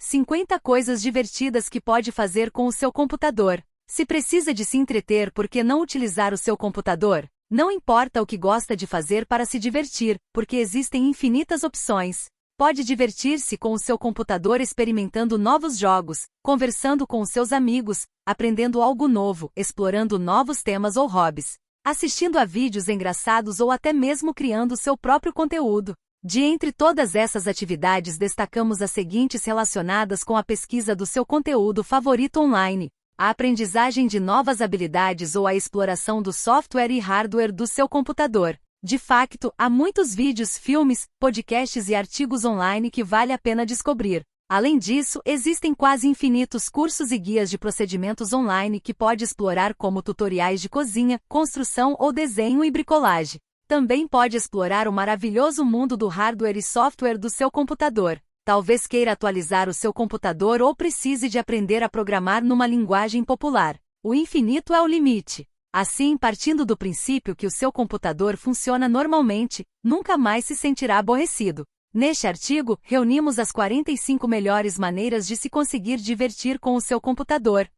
50 coisas divertidas que pode fazer com o seu computador. Se precisa de se entreter, por que não utilizar o seu computador? Não importa o que gosta de fazer para se divertir, porque existem infinitas opções. Pode divertir-se com o seu computador experimentando novos jogos, conversando com os seus amigos, aprendendo algo novo, explorando novos temas ou hobbies, assistindo a vídeos engraçados ou até mesmo criando seu próprio conteúdo. De entre todas essas atividades, destacamos as seguintes relacionadas com a pesquisa do seu conteúdo favorito online: a aprendizagem de novas habilidades ou a exploração do software e hardware do seu computador. De facto, há muitos vídeos, filmes, podcasts e artigos online que vale a pena descobrir. Além disso, existem quase infinitos cursos e guias de procedimentos online que pode explorar, como tutoriais de cozinha, construção ou desenho e bricolagem. Também pode explorar o maravilhoso mundo do hardware e software do seu computador. Talvez queira atualizar o seu computador ou precise de aprender a programar numa linguagem popular. O infinito é o limite. Assim, partindo do princípio que o seu computador funciona normalmente, nunca mais se sentirá aborrecido. Neste artigo, reunimos as 45 melhores maneiras de se conseguir divertir com o seu computador.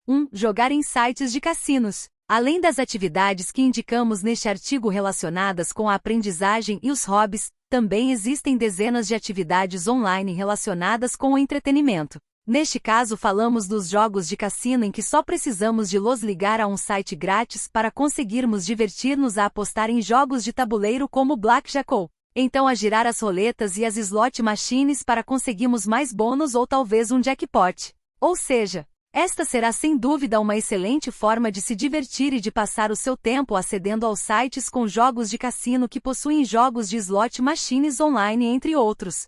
1. Jogar em sites de cassinos. Além das atividades que indicamos neste artigo relacionadas com a aprendizagem e os hobbies, também existem dezenas de atividades online relacionadas com o entretenimento. Neste caso, falamos dos jogos de cassino em que só precisamos de los ligar a um site grátis para conseguirmos divertir-nos a apostar em jogos de tabuleiro como Blackjack ou então a girar as roletas e as slot machines para conseguirmos mais bônus ou talvez um jackpot. Ou seja, esta será sem dúvida uma excelente forma de se divertir e de passar o seu tempo acedendo aos sites com jogos de cassino que possuem jogos de slot machines online, entre outros.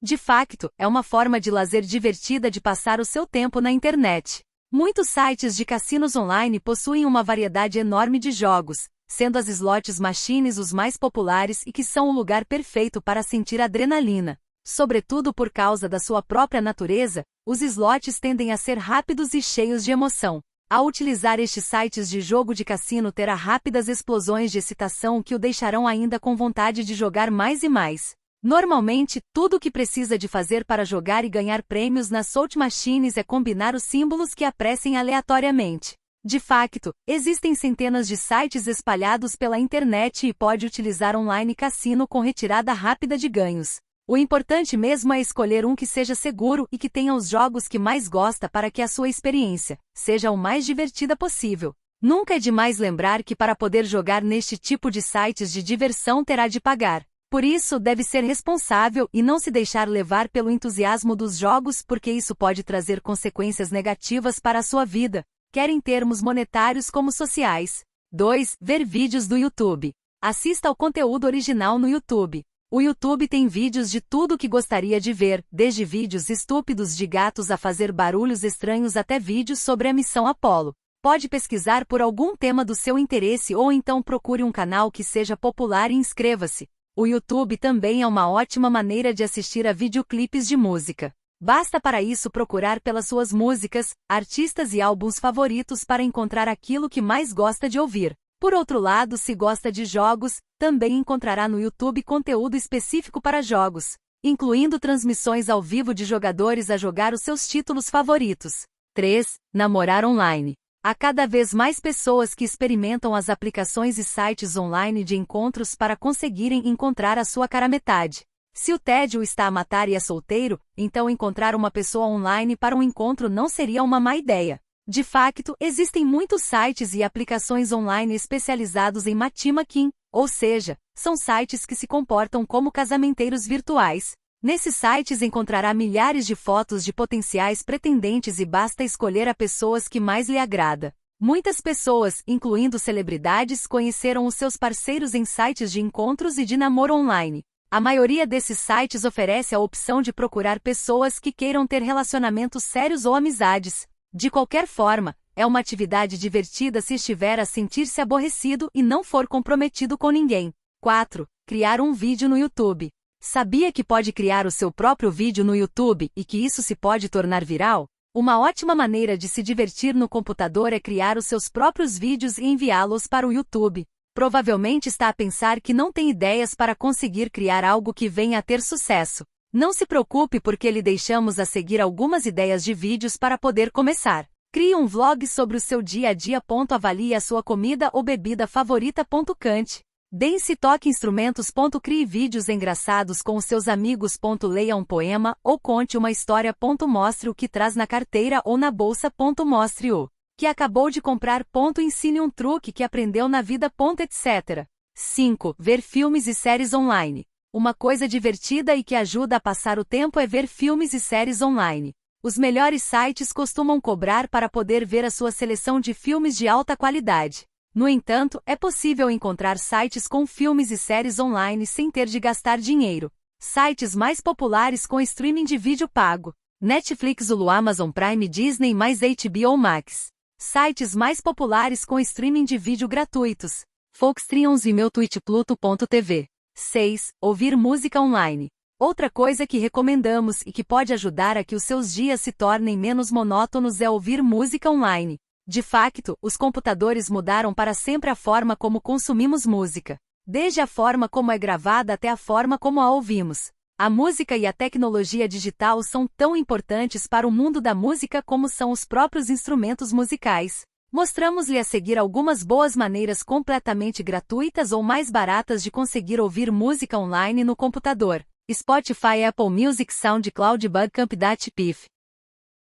De facto, é uma forma de lazer divertida de passar o seu tempo na internet. Muitos sites de cassinos online possuem uma variedade enorme de jogos, sendo as slot machines os mais populares e que são o lugar perfeito para sentir adrenalina. Sobretudo por causa da sua própria natureza, os slots tendem a ser rápidos e cheios de emoção. Ao utilizar estes sites de jogo de cassino, terá rápidas explosões de excitação que o deixarão ainda com vontade de jogar mais e mais. Normalmente, tudo o que precisa de fazer para jogar e ganhar prêmios nas slot machines é combinar os símbolos que aparecem aleatoriamente. De facto, existem centenas de sites espalhados pela internet e pode utilizar online cassino com retirada rápida de ganhos. O importante mesmo é escolher um que seja seguro e que tenha os jogos que mais gosta para que a sua experiência seja o mais divertida possível. Nunca é demais lembrar que para poder jogar neste tipo de sites de diversão terá de pagar. Por isso, deve ser responsável e não se deixar levar pelo entusiasmo dos jogos, porque isso pode trazer consequências negativas para a sua vida, quer em termos monetários como sociais. 2. Ver vídeos do YouTube. Assista ao conteúdo original no YouTube. O YouTube tem vídeos de tudo o que gostaria de ver, desde vídeos estúpidos de gatos a fazer barulhos estranhos até vídeos sobre a missão Apollo. Pode pesquisar por algum tema do seu interesse ou então procure um canal que seja popular e inscreva-se. O YouTube também é uma ótima maneira de assistir a videoclipes de música. Basta para isso procurar pelas suas músicas, artistas e álbuns favoritos para encontrar aquilo que mais gosta de ouvir. Por outro lado, se gosta de jogos, também encontrará no YouTube conteúdo específico para jogos, incluindo transmissões ao vivo de jogadores a jogar os seus títulos favoritos. 3. Namorar online. Há cada vez mais pessoas que experimentam as aplicações e sites online de encontros para conseguirem encontrar a sua cara-metade. Se o tédio está a matar e é solteiro, então encontrar uma pessoa online para um encontro não seria uma má ideia. De facto, existem muitos sites e aplicações online especializados em matchmaking, ou seja, são sites que se comportam como casamenteiros virtuais. Nesses sites encontrará milhares de fotos de potenciais pretendentes e basta escolher a pessoas que mais lhe agrada. Muitas pessoas, incluindo celebridades, conheceram os seus parceiros em sites de encontros e de namoro online. A maioria desses sites oferece a opção de procurar pessoas que queiram ter relacionamentos sérios ou amizades. De qualquer forma, é uma atividade divertida se estiver a sentir-se aborrecido e não for comprometido com ninguém. 4. Criar um vídeo no YouTube. Sabia que pode criar o seu próprio vídeo no YouTube e que isso se pode tornar viral? Uma ótima maneira de se divertir no computador é criar os seus próprios vídeos e enviá-los para o YouTube. Provavelmente está a pensar que não tem ideias para conseguir criar algo que venha a ter sucesso. Não se preocupe porque lhe deixamos a seguir algumas ideias de vídeos para poder começar. Crie um vlog sobre o seu dia a dia. Avalie a sua comida ou bebida favorita. Cante. Dance, toque instrumentos. Crie vídeos engraçados com os seus amigos. Leia um poema ou conte uma história. Mostre o que traz na carteira ou na bolsa. Mostre o que acabou de comprar. Ensine um truque que aprendeu na vida. Etc. 5. Ver filmes e séries online. Uma coisa divertida e que ajuda a passar o tempo é ver filmes e séries online. Os melhores sites costumam cobrar para poder ver a sua seleção de filmes de alta qualidade. No entanto, é possível encontrar sites com filmes e séries online sem ter de gastar dinheiro. Sites mais populares com streaming de vídeo pago: Netflix, Hulu, Amazon Prime, Disney+, HBO Max. Sites mais populares com streaming de vídeo gratuitos: Foxstreams, Vimeo, Twitch, Pluto.tv. 6. Ouvir música online. Outra coisa que recomendamos e que pode ajudar a que os seus dias se tornem menos monótonos é ouvir música online. De fato, os computadores mudaram para sempre a forma como consumimos música. Desde a forma como é gravada até a forma como a ouvimos. A música e a tecnologia digital são tão importantes para o mundo da música como são os próprios instrumentos musicais. Mostramos-lhe a seguir algumas boas maneiras completamente gratuitas ou mais baratas de conseguir ouvir música online no computador. Spotify, Apple Music, SoundCloud, Bandcamp, Datpiff.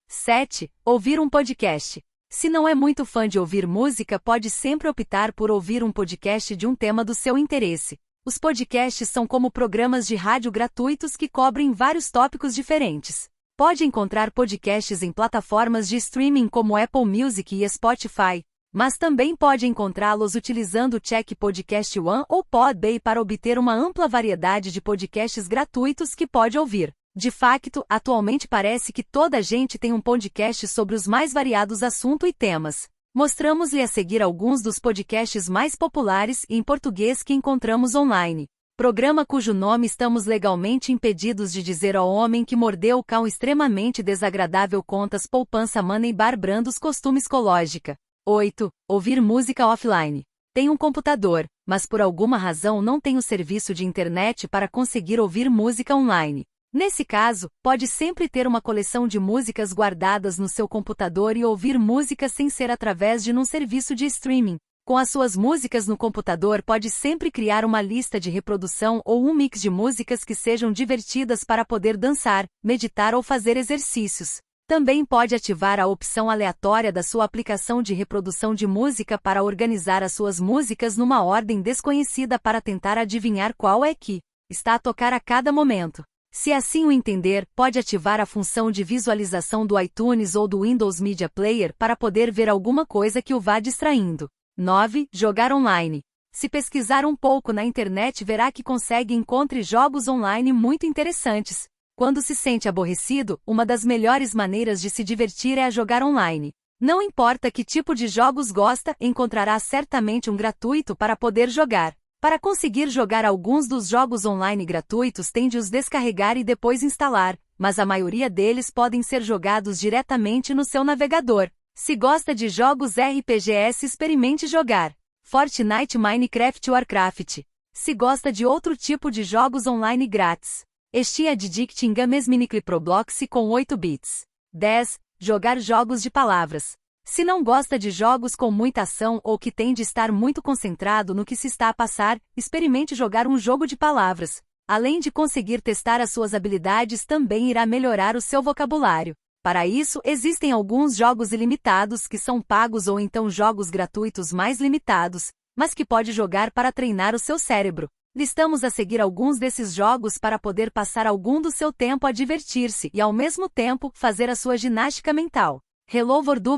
7. Ouvir um podcast. Se não é muito fã de ouvir música, pode sempre optar por ouvir um podcast de um tema do seu interesse. Os podcasts são como programas de rádio gratuitos que cobrem vários tópicos diferentes. Pode encontrar podcasts em plataformas de streaming como Apple Music e Spotify, mas também pode encontrá-los utilizando o Check Podcast One ou Podbay para obter uma ampla variedade de podcasts gratuitos que pode ouvir. De fato, atualmente parece que toda a gente tem um podcast sobre os mais variados assuntos e temas. Mostramos-lhe a seguir alguns dos podcasts mais populares em português que encontramos online. Programa cujo nome estamos legalmente impedidos de dizer ao homem que mordeu o cão. Extremamente desagradável. Contas, poupança, money bar, brandos, costumes, ecológica. 8. Ouvir música offline. Tem um computador, mas por alguma razão não tem o serviço de internet para conseguir ouvir música online. Nesse caso, pode sempre ter uma coleção de músicas guardadas no seu computador e ouvir música sem ser através de um serviço de streaming. Com as suas músicas no computador, pode sempre criar uma lista de reprodução ou um mix de músicas que sejam divertidas para poder dançar, meditar ou fazer exercícios. Também pode ativar a opção aleatória da sua aplicação de reprodução de música para organizar as suas músicas numa ordem desconhecida para tentar adivinhar qual é que está a tocar a cada momento. Se assim o entender, pode ativar a função de visualização do iTunes ou do Windows Media Player para poder ver alguma coisa que o vá distraindo. 9. Jogar online. Se pesquisar um pouco na internet, verá que consegue encontrar jogos online muito interessantes. Quando se sente aborrecido, uma das melhores maneiras de se divertir é a jogar online. Não importa que tipo de jogos gosta, encontrará certamente um gratuito para poder jogar. Para conseguir jogar alguns dos jogos online gratuitos, tem de os descarregar e depois instalar, mas a maioria deles podem ser jogados diretamente no seu navegador. Se gosta de jogos RPGs, experimente jogar Fortnite, Minecraft, Warcraft. Se gosta de outro tipo de jogos online grátis, Steam, Addicting Games, Miniclip, Roblox com 8 bits. 10. Jogar jogos de palavras. Se não gosta de jogos com muita ação ou que tem de estar muito concentrado no que se está a passar, experimente jogar um jogo de palavras. Além de conseguir testar as suas habilidades, também irá melhorar o seu vocabulário. Para isso, existem alguns jogos ilimitados que são pagos ou então jogos gratuitos mais limitados, mas que pode jogar para treinar o seu cérebro. Listamos a seguir alguns desses jogos para poder passar algum do seu tempo a divertir-se e, ao mesmo tempo, fazer a sua ginástica mental. Hello World,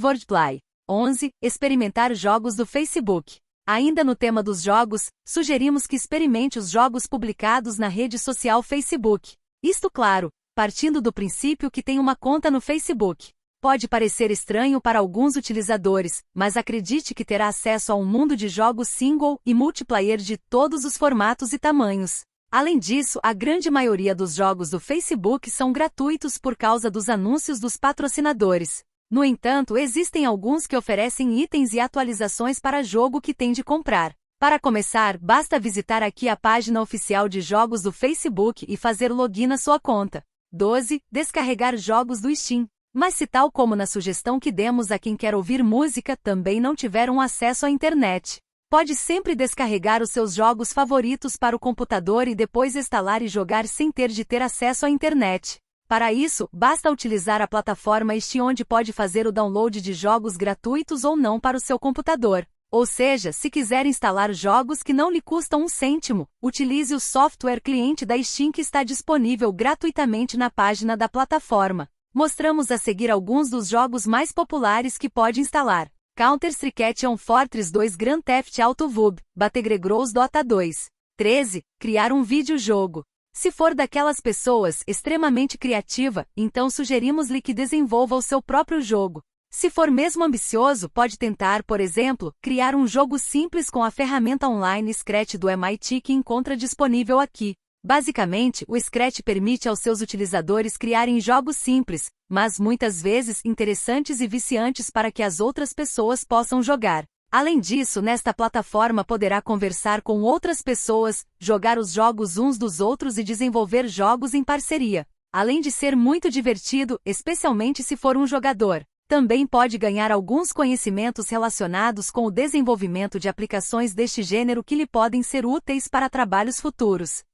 Wordplay. 11. Experimentar jogos do Facebook. Ainda no tema dos jogos, sugerimos que experimente os jogos publicados na rede social Facebook. Isto, claro, partindo do princípio que tem uma conta no Facebook. Pode parecer estranho para alguns utilizadores, mas acredite que terá acesso a um mundo de jogos single e multiplayer de todos os formatos e tamanhos. Além disso, a grande maioria dos jogos do Facebook são gratuitos por causa dos anúncios dos patrocinadores. No entanto, existem alguns que oferecem itens e atualizações para jogo que tem de comprar. Para começar, basta visitar aqui a página oficial de jogos do Facebook e fazer login na sua conta. 12. Descarregar jogos do Steam. Mas se tal como na sugestão que demos a quem quer ouvir música também não tiveram acesso à internet, pode sempre descarregar os seus jogos favoritos para o computador e depois instalar e jogar sem ter de ter acesso à internet. Para isso, basta utilizar a plataforma Steam, onde pode fazer o download de jogos gratuitos ou não para o seu computador. Ou seja, se quiser instalar jogos que não lhe custam um cêntimo, utilize o software cliente da Steam, que está disponível gratuitamente na página da plataforma. Mostramos a seguir alguns dos jogos mais populares que pode instalar: Counter-Strike Action Fortress 2, Grand Theft Auto VUB, Battlegrounds, Dota 2. 13. Criar um videojogo. Se for daquelas pessoas extremamente criativa, então sugerimos-lhe que desenvolva o seu próprio jogo. Se for mesmo ambicioso, pode tentar, por exemplo, criar um jogo simples com a ferramenta online Scratch do MIT, que encontra disponível aqui. Basicamente, o Scratch permite aos seus utilizadores criarem jogos simples, mas muitas vezes interessantes e viciantes para que as outras pessoas possam jogar. Além disso, nesta plataforma poderá conversar com outras pessoas, jogar os jogos uns dos outros e desenvolver jogos em parceria. Além de ser muito divertido, especialmente se for um jogador, também pode ganhar alguns conhecimentos relacionados com o desenvolvimento de aplicações deste gênero que lhe podem ser úteis para trabalhos futuros.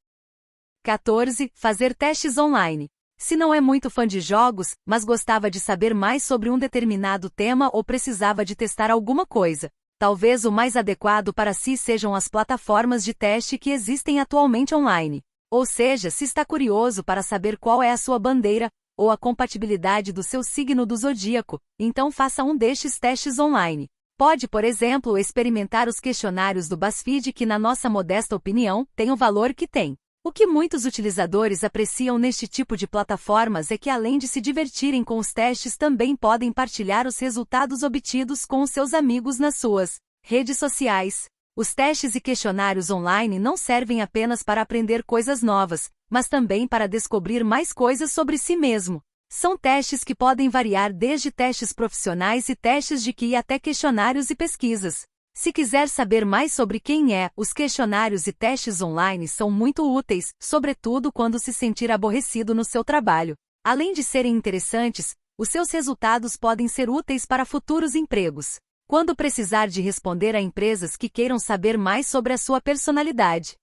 14. Fazer testes online. Se não é muito fã de jogos, mas gostava de saber mais sobre um determinado tema ou precisava de testar alguma coisa, talvez o mais adequado para si sejam as plataformas de teste que existem atualmente online. Ou seja, se está curioso para saber qual é a sua bandeira, ou a compatibilidade do seu signo do zodíaco, então faça um destes testes online. Pode, por exemplo, experimentar os questionários do BuzzFeed, que, na nossa modesta opinião, têm o valor que tem. O que muitos utilizadores apreciam neste tipo de plataformas é que, além de se divertirem com os testes, também podem partilhar os resultados obtidos com os seus amigos nas suas redes sociais. Os testes e questionários online não servem apenas para aprender coisas novas, mas também para descobrir mais coisas sobre si mesmo. São testes que podem variar desde testes profissionais e testes de QI até questionários e pesquisas. Se quiser saber mais sobre quem é, os questionários e testes online são muito úteis, sobretudo quando se sentir aborrecido no seu trabalho. Além de serem interessantes, os seus resultados podem ser úteis para futuros empregos, quando precisar de responder a empresas que queiram saber mais sobre a sua personalidade.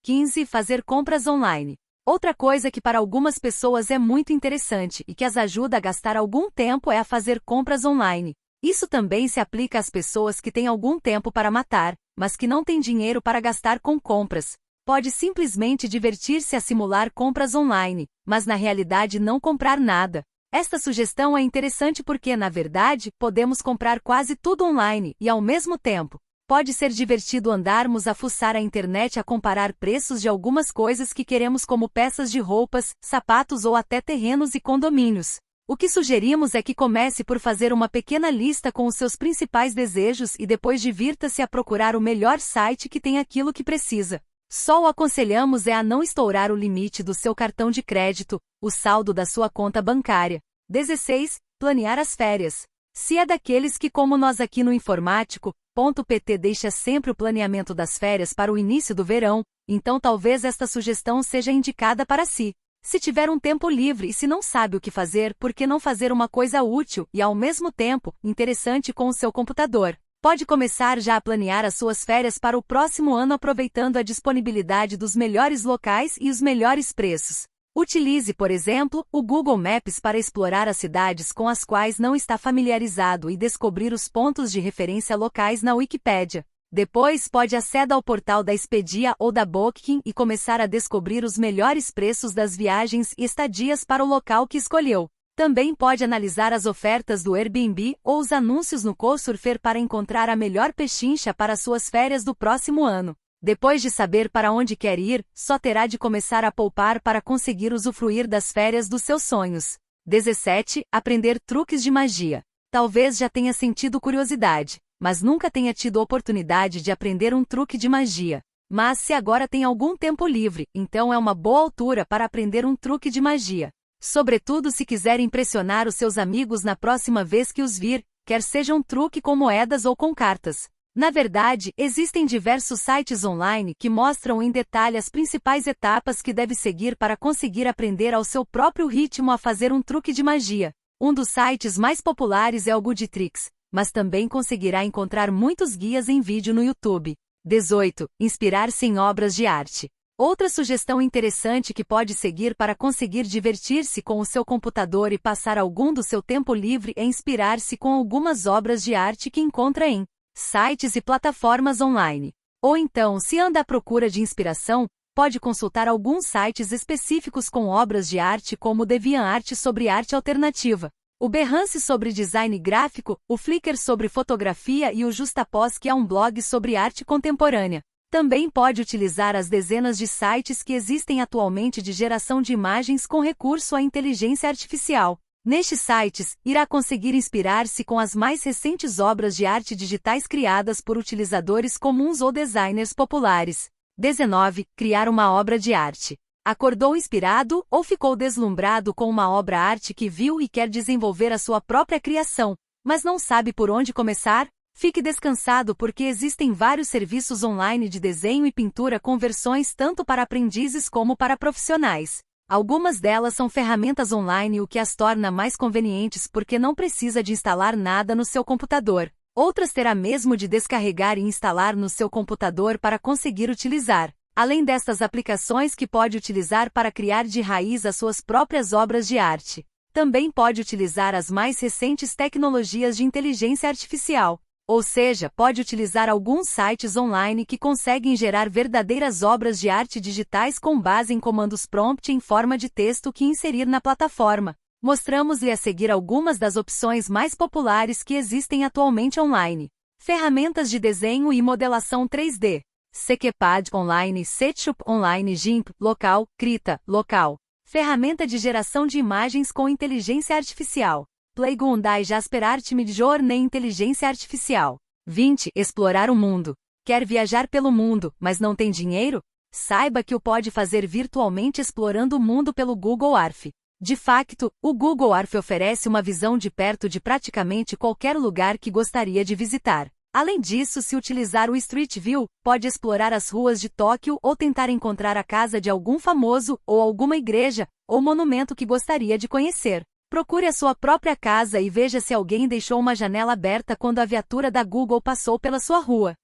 15. Fazer compras online. Outra coisa que para algumas pessoas é muito interessante e que as ajuda a gastar algum tempo é a fazer compras online. Isso também se aplica às pessoas que têm algum tempo para matar, mas que não têm dinheiro para gastar com compras. Pode simplesmente divertir-se a simular compras online, mas na realidade não comprar nada. Esta sugestão é interessante porque, na verdade, podemos comprar quase tudo online e, ao mesmo tempo, pode ser divertido andarmos a fuçar a internet a comparar preços de algumas coisas que queremos, como peças de roupas, sapatos ou até terrenos e condomínios. O que sugerimos é que comece por fazer uma pequena lista com os seus principais desejos e depois divirta-se a procurar o melhor site que tem aquilo que precisa. Só o aconselhamos a não estourar o limite do seu cartão de crédito, o saldo da sua conta bancária. 16. Planear as férias. Se é daqueles que, como nós aqui no Informático.pt, deixa sempre o planeamento das férias para o início do verão, então talvez esta sugestão seja indicada para si. Se tiver um tempo livre e se não sabe o que fazer, por que não fazer uma coisa útil e, ao mesmo tempo, interessante com o seu computador? Pode começar já a planear as suas férias para o próximo ano, aproveitando a disponibilidade dos melhores locais e os melhores preços. Utilize, por exemplo, o Google Maps para explorar as cidades com as quais não está familiarizado e descobrir os pontos de referência locais na Wikipédia. Depois pode aceder ao portal da Expedia ou da Booking e começar a descobrir os melhores preços das viagens e estadias para o local que escolheu. Também pode analisar as ofertas do Airbnb ou os anúncios no Couchsurfer para encontrar a melhor pechincha para suas férias do próximo ano. Depois de saber para onde quer ir, só terá de começar a poupar para conseguir usufruir das férias dos seus sonhos. 17. Aprender truques de magia. Talvez já tenha sentido curiosidade, mas nunca tenha tido oportunidade de aprender um truque de magia. Mas se agora tem algum tempo livre, então é uma boa altura para aprender um truque de magia. Sobretudo se quiser impressionar os seus amigos na próxima vez que os vir, quer seja um truque com moedas ou com cartas. Na verdade, existem diversos sites online que mostram em detalhe as principais etapas que deve seguir para conseguir aprender ao seu próprio ritmo a fazer um truque de magia. Um dos sites mais populares é o Goodtricks, mas também conseguirá encontrar muitos guias em vídeo no YouTube. 18. Inspirar-se em obras de arte. Outra sugestão interessante que pode seguir para conseguir divertir-se com o seu computador e passar algum do seu tempo livre é inspirar-se com algumas obras de arte que encontra em sites e plataformas online. Ou então, se anda à procura de inspiração, pode consultar alguns sites específicos com obras de arte como o DeviantArt sobre arte alternativa, o Behance sobre design gráfico, o Flickr sobre fotografia e o Justapós, que é um blog sobre arte contemporânea. Também pode utilizar as dezenas de sites que existem atualmente de geração de imagens com recurso à inteligência artificial. Nestes sites, irá conseguir inspirar-se com as mais recentes obras de arte digitais criadas por utilizadores comuns ou designers populares. 19. Criar uma obra de arte. Acordou inspirado ou ficou deslumbrado com uma obra-arte que viu e quer desenvolver a sua própria criação, mas não sabe por onde começar? Fique descansado porque existem vários serviços online de desenho e pintura com versões tanto para aprendizes como para profissionais. Algumas delas são ferramentas online, o que as torna mais convenientes porque não precisa de instalar nada no seu computador. Outras terá mesmo de descarregar e instalar no seu computador para conseguir utilizar. Além destas aplicações que pode utilizar para criar de raiz as suas próprias obras de arte. Também pode utilizar as mais recentes tecnologias de inteligência artificial. Ou seja, pode utilizar alguns sites online que conseguem gerar verdadeiras obras de arte digitais com base em comandos prompt em forma de texto que inserir na plataforma. Mostramos-lhe a seguir algumas das opções mais populares que existem atualmente online. Ferramentas de desenho e modelação 3D. Sketchpad online, SketchUp online, GIMP, local, Krita, local. Ferramenta de geração de imagens com inteligência artificial. Playground Jasper Art Midjourney inteligência artificial. 20. Explorar o mundo. Quer viajar pelo mundo, mas não tem dinheiro? Saiba que o pode fazer virtualmente explorando o mundo pelo Google Earth. De facto, o Google Earth oferece uma visão de perto de praticamente qualquer lugar que gostaria de visitar. Além disso, se utilizar o Street View, pode explorar as ruas de Tóquio ou tentar encontrar a casa de algum famoso, ou alguma igreja, ou monumento que gostaria de conhecer. Procure a sua própria casa e veja se alguém deixou uma janela aberta quando a viatura da Google passou pela sua rua.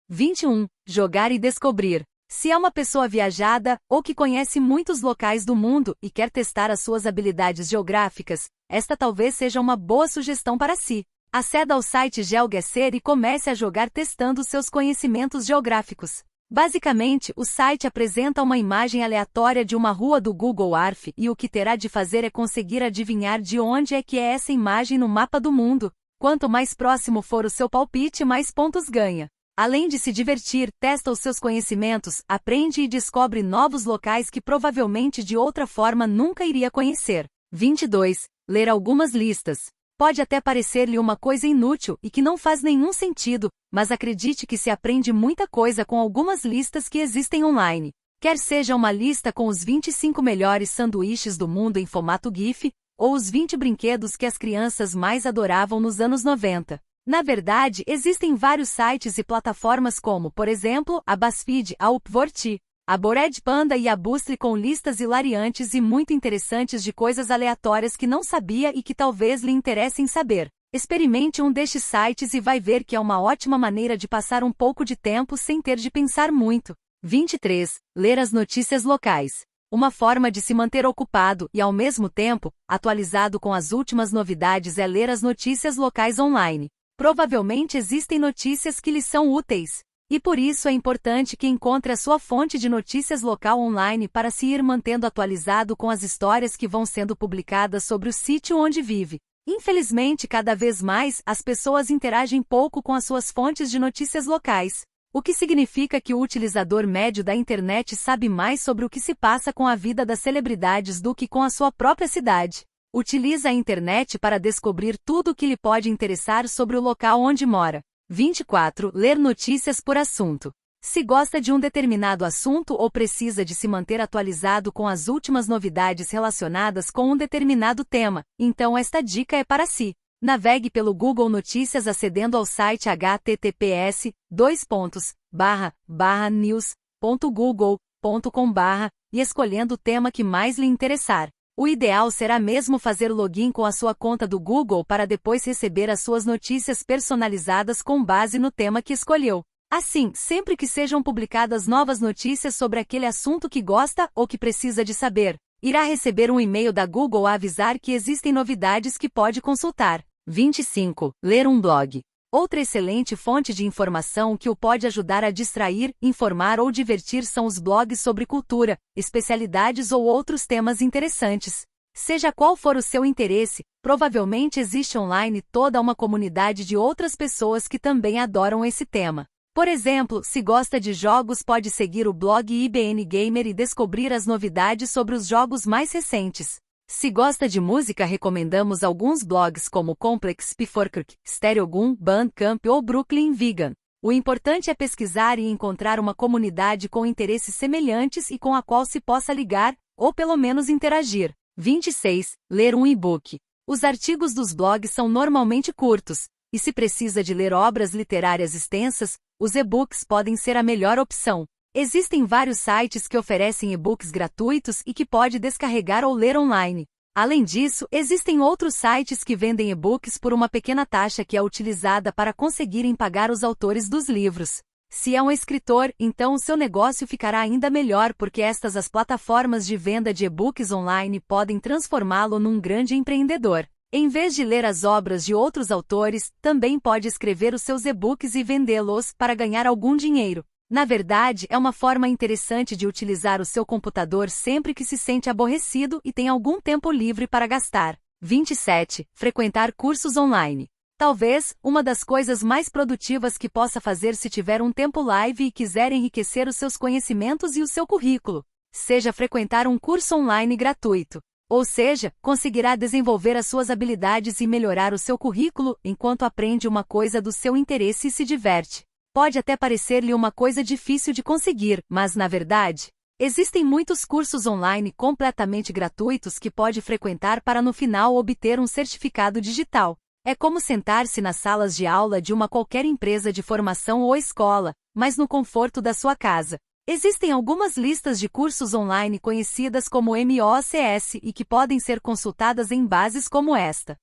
21. Jogar e descobrir. Se é uma pessoa viajada, ou que conhece muitos locais do mundo e quer testar as suas habilidades geográficas, esta talvez seja uma boa sugestão para si. Aceda ao site GeoGuessr e comece a jogar testando seus conhecimentos geográficos. Basicamente, o site apresenta uma imagem aleatória de uma rua do Google Earth e o que terá de fazer é conseguir adivinhar de onde é que é essa imagem no mapa do mundo. Quanto mais próximo for o seu palpite, mais pontos ganha. Além de se divertir, testa os seus conhecimentos, aprende e descobre novos locais que provavelmente de outra forma nunca iria conhecer. 22. Ler algumas listas. Pode até parecer-lhe uma coisa inútil e que não faz nenhum sentido, mas acredite que se aprende muita coisa com algumas listas que existem online. Quer seja uma lista com os 25 melhores sanduíches do mundo em formato GIF, ou os 20 brinquedos que as crianças mais adoravam nos anos 90. Na verdade, existem vários sites e plataformas como, por exemplo, a BuzzFeed, a Upworthy, a Bored Panda e a Boostly com listas hilariantes e muito interessantes de coisas aleatórias que não sabia e que talvez lhe interessem saber. Experimente um destes sites e vai ver que é uma ótima maneira de passar um pouco de tempo sem ter de pensar muito. 23. Ler as notícias locais. Uma forma de se manter ocupado e, ao mesmo tempo, atualizado com as últimas novidades é ler as notícias locais online. Provavelmente existem notícias que lhe são úteis. E por isso é importante que encontre a sua fonte de notícias local online para se ir mantendo atualizado com as histórias que vão sendo publicadas sobre o sítio onde vive. Infelizmente, cada vez mais, as pessoas interagem pouco com as suas fontes de notícias locais, o que significa que o utilizador médio da internet sabe mais sobre o que se passa com a vida das celebridades do que com a sua própria cidade. Utiliza a internet para descobrir tudo o que lhe pode interessar sobre o local onde mora. 24. Ler notícias por assunto. Se gosta de um determinado assunto ou precisa de se manter atualizado com as últimas novidades relacionadas com um determinado tema, então esta dica é para si. Navegue pelo Google Notícias acedendo ao site https://news.google.com/ e escolhendo o tema que mais lhe interessar. O ideal será mesmo fazer login com a sua conta do Google para depois receber as suas notícias personalizadas com base no tema que escolheu. Assim, sempre que sejam publicadas novas notícias sobre aquele assunto que gosta ou que precisa de saber, irá receber um e-mail da Google a avisar que existem novidades que pode consultar. 25. Ler um blog. Outra excelente fonte de informação que o pode ajudar a distrair, informar ou divertir são os blogs sobre cultura, especialidades ou outros temas interessantes. Seja qual for o seu interesse, provavelmente existe online toda uma comunidade de outras pessoas que também adoram esse tema. Por exemplo, se gosta de jogos, pode seguir o blog IBN Gamer e descobrir as novidades sobre os jogos mais recentes. Se gosta de música, recomendamos alguns blogs como Complex P4K, Stereogum, Bandcamp ou Brooklyn Vegan. O importante é pesquisar e encontrar uma comunidade com interesses semelhantes e com a qual se possa ligar, ou pelo menos interagir. 26. Ler um e-book. Os artigos dos blogs são normalmente curtos, e se precisa de ler obras literárias extensas, os e-books podem ser a melhor opção. Existem vários sites que oferecem e-books gratuitos e que pode descarregar ou ler online. Além disso, existem outros sites que vendem e-books por uma pequena taxa que é utilizada para conseguirem pagar os autores dos livros. Se é um escritor, então o seu negócio ficará ainda melhor porque as plataformas de venda de e-books online podem transformá-lo num grande empreendedor. Em vez de ler as obras de outros autores, também pode escrever os seus e-books e vendê-los para ganhar algum dinheiro. Na verdade, é uma forma interessante de utilizar o seu computador sempre que se sente aborrecido e tem algum tempo livre para gastar. 27. Frequentar cursos online. Talvez, uma das coisas mais produtivas que possa fazer se tiver um tempo livre e quiser enriquecer os seus conhecimentos e o seu currículo, seja frequentar um curso online gratuito. Ou seja, conseguirá desenvolver as suas habilidades e melhorar o seu currículo enquanto aprende uma coisa do seu interesse e se diverte. Pode até parecer-lhe uma coisa difícil de conseguir, mas na verdade, existem muitos cursos online completamente gratuitos que pode frequentar para no final obter um certificado digital. É como sentar-se nas salas de aula de uma qualquer empresa de formação ou escola, mas no conforto da sua casa. Existem algumas listas de cursos online conhecidas como MOOCs e que podem ser consultadas em bases como esta.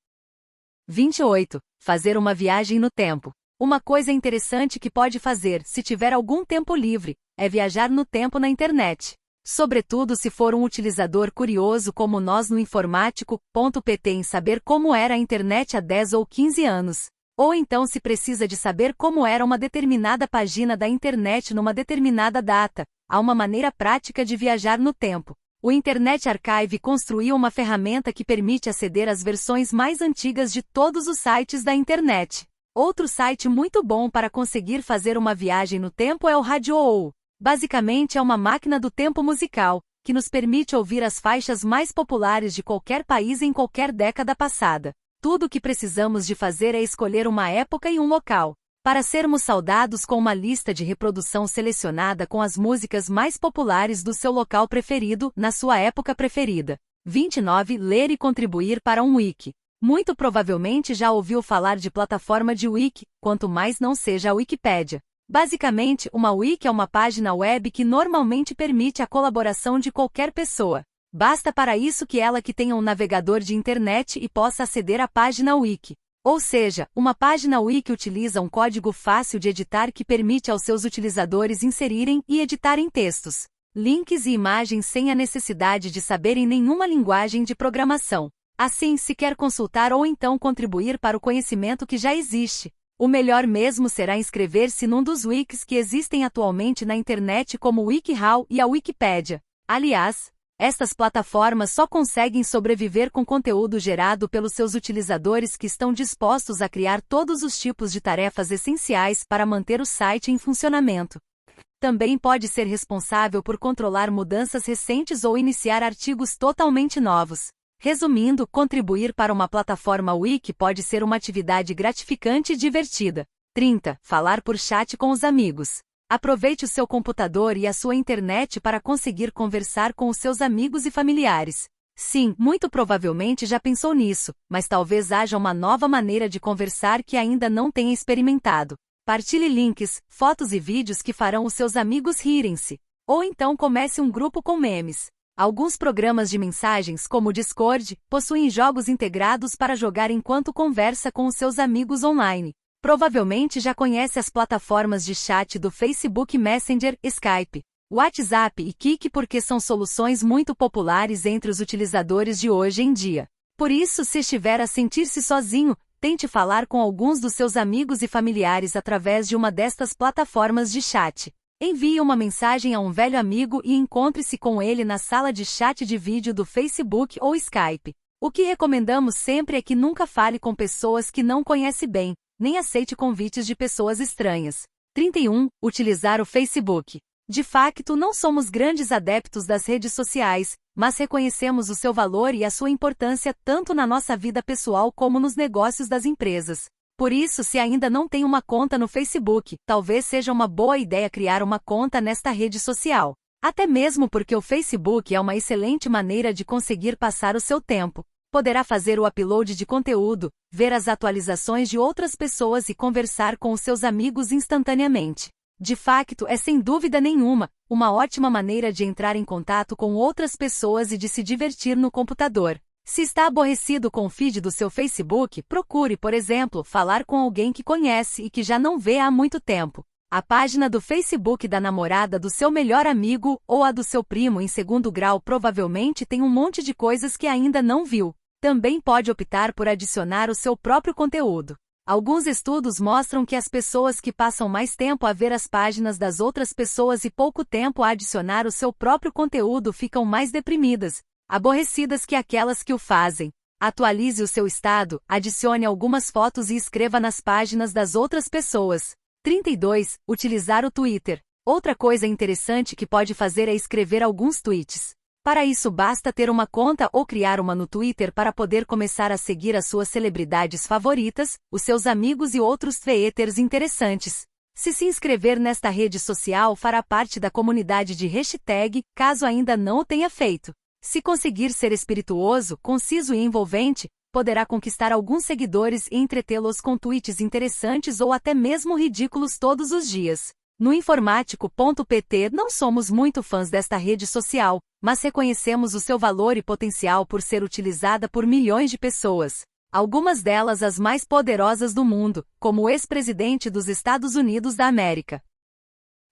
28. Fazer uma viagem no tempo. Uma coisa interessante que pode fazer, se tiver algum tempo livre, é viajar no tempo na internet. Sobretudo se for um utilizador curioso como nós no informático.pt em saber como era a internet há 10 ou 15 anos. Ou então se precisa de saber como era uma determinada página da internet numa determinada data, há uma maneira prática de viajar no tempo. O Internet Archive construiu uma ferramenta que permite aceder às versões mais antigas de todos os sites da internet. Outro site muito bom para conseguir fazer uma viagem no tempo é o Radio. Basicamente é uma máquina do tempo musical, que nos permite ouvir as faixas mais populares de qualquer país em qualquer década passada. Tudo o que precisamos de fazer é escolher uma época e um local, para sermos saudados com uma lista de reprodução selecionada com as músicas mais populares do seu local preferido, na sua época preferida. 29. Ler e contribuir para um wiki. Muito provavelmente já ouviu falar de plataforma de wiki, quanto mais não seja a Wikipédia. Basicamente, uma wiki é uma página web que normalmente permite a colaboração de qualquer pessoa. Basta para isso que ela tenha um navegador de internet e possa aceder à página wiki. Ou seja, uma página wiki utiliza um código fácil de editar que permite aos seus utilizadores inserirem e editarem textos, links e imagens sem a necessidade de saberem nenhuma linguagem de programação. Assim, se quer consultar ou então contribuir para o conhecimento que já existe, o melhor mesmo será inscrever-se num dos wikis que existem atualmente na internet como o WikiHow e a Wikipédia. Aliás, estas plataformas só conseguem sobreviver com conteúdo gerado pelos seus utilizadores que estão dispostos a criar todos os tipos de tarefas essenciais para manter o site em funcionamento. Também pode ser responsável por controlar mudanças recentes ou iniciar artigos totalmente novos. Resumindo, contribuir para uma plataforma wiki pode ser uma atividade gratificante e divertida. 30. Falar por chat com os amigos. Aproveite o seu computador e a sua internet para conseguir conversar com os seus amigos e familiares. Sim, muito provavelmente já pensou nisso, mas talvez haja uma nova maneira de conversar que ainda não tenha experimentado. Partilhe links, fotos e vídeos que farão os seus amigos rirem-se. Ou então comece um grupo com memes. Alguns programas de mensagens, como o Discord, possuem jogos integrados para jogar enquanto conversa com os seus amigos online. Provavelmente já conhece as plataformas de chat do Facebook Messenger, Skype, WhatsApp e Kik porque são soluções muito populares entre os utilizadores de hoje em dia. Por isso, se estiver a sentir-se sozinho, tente falar com alguns dos seus amigos e familiares através de uma destas plataformas de chat. Envie uma mensagem a um velho amigo e encontre-se com ele na sala de chat de vídeo do Facebook ou Skype. O que recomendamos sempre é que nunca fale com pessoas que não conhece bem, nem aceite convites de pessoas estranhas. 31. Utilizar o Facebook. De facto, não somos grandes adeptos das redes sociais, mas reconhecemos o seu valor e a sua importância tanto na nossa vida pessoal como nos negócios das empresas. Por isso, se ainda não tem uma conta no Facebook, talvez seja uma boa ideia criar uma conta nesta rede social. Até mesmo porque o Facebook é uma excelente maneira de conseguir passar o seu tempo. Poderá fazer o upload de conteúdo, ver as atualizações de outras pessoas e conversar com os seus amigos instantaneamente. De facto, é sem dúvida nenhuma, uma ótima maneira de entrar em contato com outras pessoas e de se divertir no computador. Se está aborrecido com o feed do seu Facebook, procure, por exemplo, falar com alguém que conhece e que já não vê há muito tempo. A página do Facebook da namorada do seu melhor amigo ou a do seu primo em segundo grau provavelmente tem um monte de coisas que ainda não viu. Também pode optar por adicionar o seu próprio conteúdo. Alguns estudos mostram que as pessoas que passam mais tempo a ver as páginas das outras pessoas e pouco tempo a adicionar o seu próprio conteúdo ficam mais deprimidas, aborrecidas que aquelas que o fazem. Atualize o seu estado, adicione algumas fotos e escreva nas páginas das outras pessoas. 32. Utilizar o Twitter. Outra coisa interessante que pode fazer é escrever alguns tweets. Para isso basta ter uma conta ou criar uma no Twitter para poder começar a seguir as suas celebridades favoritas, os seus amigos e outros tweeters interessantes. Se inscrever nesta rede social fará parte da comunidade de hashtag, caso ainda não o tenha feito. Se conseguir ser espirituoso, conciso e envolvente, poderá conquistar alguns seguidores e entretê-los com tweets interessantes ou até mesmo ridículos todos os dias. No Informático.pt não somos muito fãs desta rede social, mas reconhecemos o seu valor e potencial por ser utilizada por milhões de pessoas. Algumas delas as mais poderosas do mundo, como o ex-presidente dos Estados Unidos da América.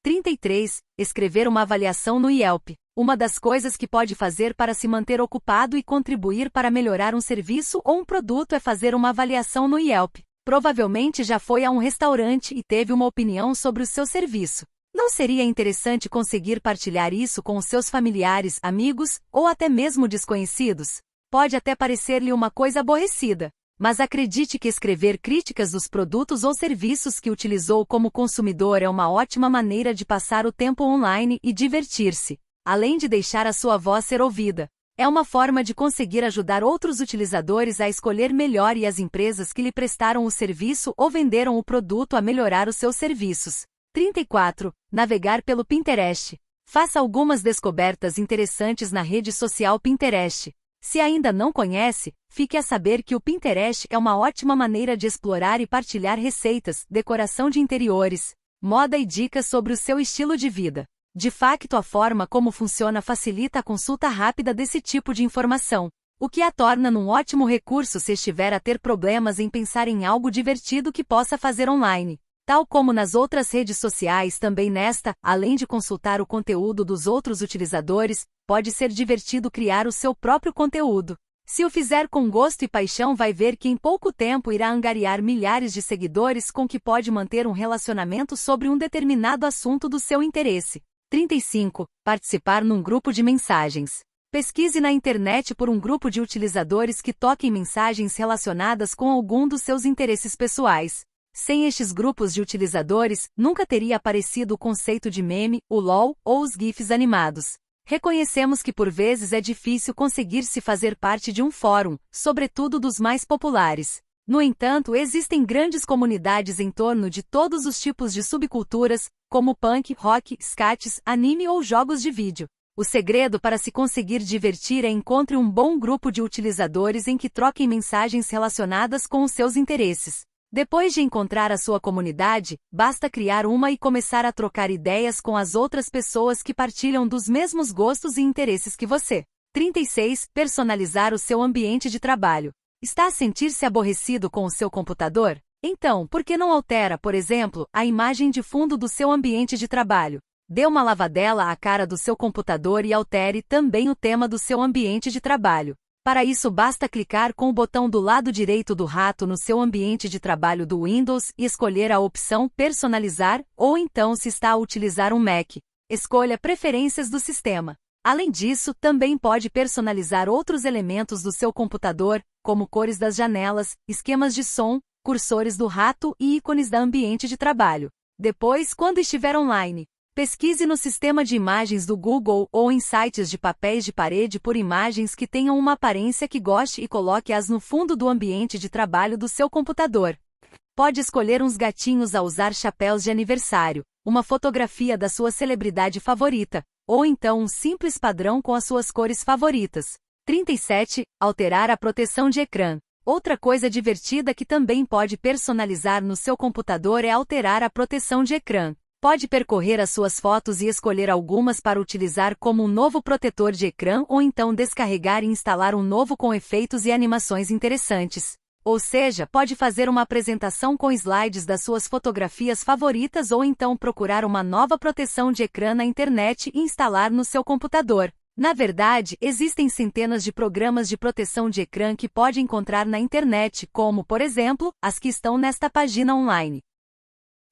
33. Escrever uma avaliação no Yelp. Uma das coisas que pode fazer para se manter ocupado e contribuir para melhorar um serviço ou um produto é fazer uma avaliação no Yelp. Provavelmente já foi a um restaurante e teve uma opinião sobre o seu serviço. Não seria interessante conseguir partilhar isso com os seus familiares, amigos, ou até mesmo desconhecidos? Pode até parecer-lhe uma coisa aborrecida, mas acredite que escrever críticas dos produtos ou serviços que utilizou como consumidor é uma ótima maneira de passar o tempo online e divertir-se, além de deixar a sua voz ser ouvida. É uma forma de conseguir ajudar outros utilizadores a escolher melhor e as empresas que lhe prestaram o serviço ou venderam o produto a melhorar os seus serviços. 34. Navegar pelo Pinterest. Faça algumas descobertas interessantes na rede social Pinterest. Se ainda não conhece, fique a saber que o Pinterest é uma ótima maneira de explorar e partilhar receitas, decoração de interiores, moda e dicas sobre o seu estilo de vida. De facto, a forma como funciona facilita a consulta rápida desse tipo de informação, o que a torna um ótimo recurso se estiver a ter problemas em pensar em algo divertido que possa fazer online. Tal como nas outras redes sociais, também nesta, além de consultar o conteúdo dos outros utilizadores, pode ser divertido criar o seu próprio conteúdo. Se o fizer com gosto e paixão, vai ver que em pouco tempo irá angariar milhares de seguidores com que pode manter um relacionamento sobre um determinado assunto do seu interesse. 35. Participar num grupo de mensagens. Pesquise na internet por um grupo de utilizadores que toquem mensagens relacionadas com algum dos seus interesses pessoais. Sem estes grupos de utilizadores, nunca teria aparecido o conceito de meme, o LOL ou os GIFs animados. Reconhecemos que por vezes é difícil conseguir se fazer parte de um fórum, sobretudo dos mais populares. No entanto, existem grandes comunidades em torno de todos os tipos de subculturas, como punk, rock, skates, anime ou jogos de vídeo. O segredo para se conseguir divertir é encontre um bom grupo de utilizadores em que troquem mensagens relacionadas com os seus interesses. Depois de encontrar a sua comunidade, basta criar uma e começar a trocar ideias com as outras pessoas que partilham dos mesmos gostos e interesses que você. 36. Personalizar o seu ambiente de trabalho. Está a sentir-se aborrecido com o seu computador? Então, por que não altera, por exemplo, a imagem de fundo do seu ambiente de trabalho? Dê uma lavadela à cara do seu computador e altere também o tema do seu ambiente de trabalho. Para isso basta clicar com o botão do lado direito do rato no seu ambiente de trabalho do Windows e escolher a opção Personalizar, ou então se está a utilizar um Mac, escolha Preferências do sistema. Além disso, também pode personalizar outros elementos do seu computador, como cores das janelas, esquemas de som, cursores do rato e ícones da ambiente de trabalho. Depois, quando estiver online, pesquise no sistema de imagens do Google ou em sites de papéis de parede por imagens que tenham uma aparência que goste e coloque-as no fundo do ambiente de trabalho do seu computador. Pode escolher uns gatinhos a usar chapéus de aniversário, uma fotografia da sua celebridade favorita, ou então um simples padrão com as suas cores favoritas. 37. Alterar a proteção de ecrã. Outra coisa divertida que também pode personalizar no seu computador é alterar a proteção de ecrã. Pode percorrer as suas fotos e escolher algumas para utilizar como um novo protetor de ecrã ou então descarregar e instalar um novo com efeitos e animações interessantes. Ou seja, pode fazer uma apresentação com slides das suas fotografias favoritas ou então procurar uma nova proteção de ecrã na internet e instalar no seu computador. Na verdade, existem centenas de programas de proteção de ecrã que pode encontrar na internet, como, por exemplo, as que estão nesta página online.